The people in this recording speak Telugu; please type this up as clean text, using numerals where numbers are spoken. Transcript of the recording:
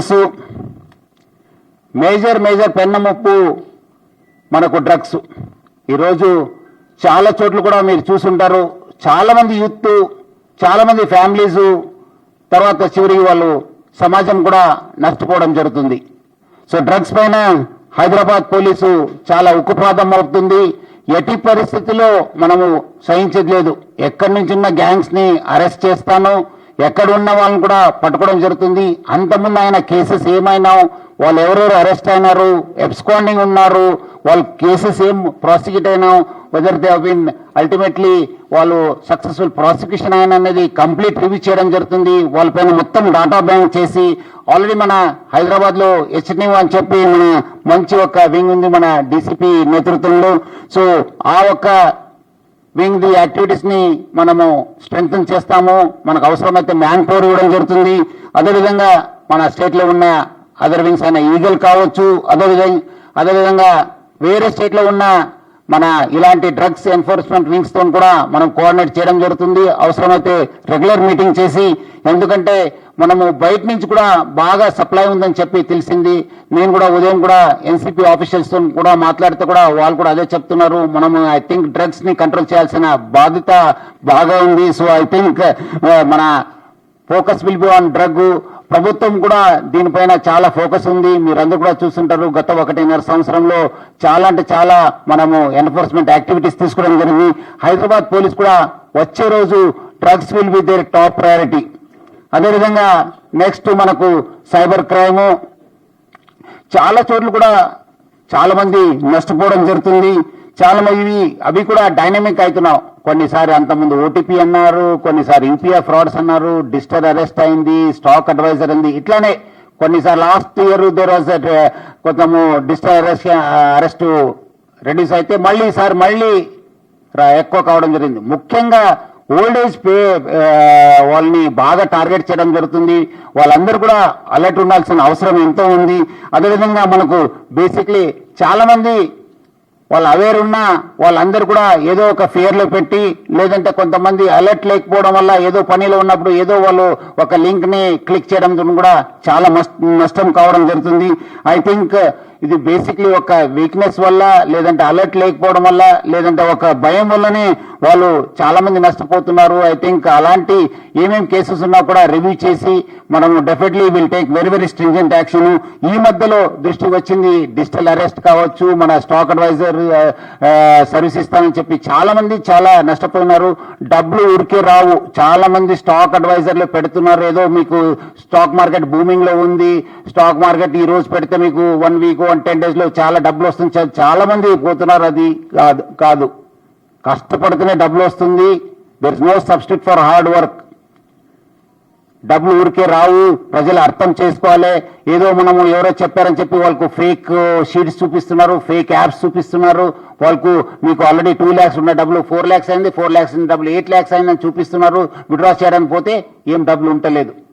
న్యూస్. మేజర్ పెన్నముప్పు మనకు డ్రగ్స్. ఈరోజు చాలా చోట్ల కూడా మీరు చూసుంటారు. చాలా మంది యూత్, చాలా మంది ఫ్యామిలీస్, తర్వాత చివరికి వాళ్ళు సమాజం కూడా నష్టపోవడం జరుగుతుంది. సో డ్రగ్స్ పైన హైదరాబాద్ పోలీసు చాలా ఉక్కుపాదం అవుతుంది. ఎట్టి పరిస్థితుల్లో మనము సహించేది లేదు. ఎక్కడి నుంచి ఉన్న గ్యాంగ్స్ ని అరెస్ట్ చేస్తాను, ఎక్కడ ఉన్న వాళ్ళని కూడా పట్టుకోవడం జరుగుతుంది. అంతకుముందు ఆయన కేసెస్ ఏమైనా, వాళ్ళు ఎవరెవరు అరెస్ట్ అయినారు, ఎబ్స్కాండింగ్ ఉన్నారు, వాళ్ళ కేసెస్ ఏం ప్రాసిక్యూట్ అయినా, whether they have been ultimately వాళ్ళు సక్సెస్ఫుల్ ప్రాసిక్యూషన్ అయిన అనేది కంప్లీట్ రివ్యూ చేయడం జరుగుతుంది. వాళ్ళపైన మొత్తం డాటా బ్యాంక్ చేసి ఆల్రెడీ మన హైదరాబాద్ లో హెచ్ఎన్యూ అని చెప్పి మన మంచి ఒక వింగ్ ఉంది మన డీసీపీ నేతృత్వంలో. సో ఆ ఒక్క వింగ్ ది యాక్టివిటీస్ ని మనము స్ట్రెంగ్తన్ చేస్తాము. మనకు అవసరమైతే మ్యాన్ పవర్ ఇవ్వడం జరుగుతుంది. అదేవిధంగా మన స్టేట్ లో ఉన్న అదర్ వింగ్స్ అయిన ఈగల్ కావచ్చు, అదేవిధంగా వేరే స్టేట్ లో ఉన్న మన ఇలాంటి డ్రగ్స్ ఎన్ఫోర్స్మెంట్ వింగ్స్ తో కూడా మనం కోఆర్డినేట్ చేయడం జరుగుతుంది. అవసరమైతే రెగ్యులర్ మీటింగ్ చేసి, ఎందుకంటే మనము బయట నుంచి కూడా బాగా సప్లై ఉందని చెప్పి తెలిసింది. నేను కూడా ఉదయం కూడా ఎన్సీపీ ఆఫీషియల్స్ తో కూడా మాట్లాడితే కూడా వాళ్ళు కూడా అదే చెప్తున్నారు. మనము ఐ థింక్ డ్రగ్స్ ని కంట్రోల్ చేయాల్సిన బాధ్యత బాగా ఉంది. సో ఐ థింక్ మన focus will be on drug. ప్రభుత్వం కూడా దీనిపైన చాలా ఫోకస్ ఉంది. మీరందరూ కూడా చూస్తుంటారు. గత 1.5 సంవత్సరంలో చాలా అంటే చాలా మనము ఎన్ఫోర్స్మెంట్ యాక్టివిటీస్ తీసుకోవడం జరిగింది. హైదరాబాద్ పోలీస్ కూడా వచ్చే రోజు drugs will be their top priority. అదేవిధంగా నెక్స్ట్ మనకు సైబర్ క్రైమ్. చాలా చోట్ల కూడా చాలా మంది నష్టపోవడం జరుగుతుంది. చాలా మంది అవి కూడా డైనమిక్ అవుతున్నాం. కొన్నిసారి అంతకుముందు ఓటీపీ అన్నారు, కొన్నిసారి యూపీఐ ఫ్రాడ్స్ అన్నారు, డిజిటల్ అరెస్ట్ అయింది, స్టాక్ అడ్వైజర్ అయింది. ఇట్లానే కొన్నిసారి లాస్ట్ ఇయర్ దేర్ వాజ్ కొంచెము డిజిటల్ అరెస్ట్ రెడ్యూస్ అయితే మళ్ళీ ఈసారి మళ్ళీ ఎక్కువ కావడం జరిగింది. ముఖ్యంగా ఓల్డ్ ఏజ్ వాళ్ళని బాగా టార్గెట్ చేయడం జరుగుతుంది. వాళ్ళందరూ కూడా అలర్ట్ ఉండాల్సిన అవసరం ఎంతో ఉంది. అదేవిధంగా మనకు బేసిక్లీ చాలా మంది వాళ్ళు అవేర్ ఉన్నా వాళ్ళందరూ కూడా ఏదో ఒక ఫియర్ లో పెట్టి, లేదంటే కొంతమంది అలర్ట్ లేకపోవడం వల్ల ఏదో పనిలో ఉన్నప్పుడు ఏదో వాళ్ళు ఒక లింక్ ని క్లిక్ చేయడం కూడా చాలా నష్టం కావడం జరుగుతుంది. ఐ థింక్ ఇది బేసిక్లీ ఒక వీక్నెస్ వల్ల, లేదంటే అలర్ట్ లేకపోవడం వల్ల, లేదంటే ఒక భయం వల్లనే వాళ్ళు చాలా మంది నష్టపోతున్నారు. ఐ థింక్ అలాంటి ఏమేమి కేసెస్ ఉన్నా కూడా రివ్యూ చేసి మనము definitely will take very stringent action. ఈ మధ్యలో దృష్టికి వచ్చింది డిజిటల్ అరెస్ట్ కావచ్చు, మన స్టాక్ అడ్వైజర్ సర్వీస్ ఇస్తానని చెప్పి చాలా మంది చాలా నష్టపోయినారు. డబ్బులు ఊరికే రావు. చాలా మంది స్టాక్ అడ్వైజర్లు పెడుతున్నారు. ఏదో మీకు స్టాక్ మార్కెట్ బూమింగ్ లో ఉంది, స్టాక్ మార్కెట్ ఈ రోజు పెడితే మీకు 1 వీక్ 10 days లో చాలా డబ్బులు వస్తుంది. చాలా మంది పోతున్నారు. అది కాదు, కష్టపడితేనే డబ్బులు వస్తుంది. There is no substitute for hard work. డబ్బులు ఊరికే రావు. ప్రజలు అర్థం చేసుకోవాలి. ఏదో మనము ఎవరో చెప్పారని చెప్పి వాళ్ళకు ఫేక్ షీట్స్ చూపిస్తున్నారు, ఫేక్ యాప్స్ చూపిస్తున్నారు. వాళ్ళకు మీకు ఆల్రెడీ 2 lakhs ఉన్న డబ్బులు 4 lakhs అయింది, 4 lakhs డబ్బులు 8 lakhs అయిందని చూపిస్తున్నారు. విత్డ్రా చేయడానికి పోతే ఏం డబ్బులు ఉండలేదు.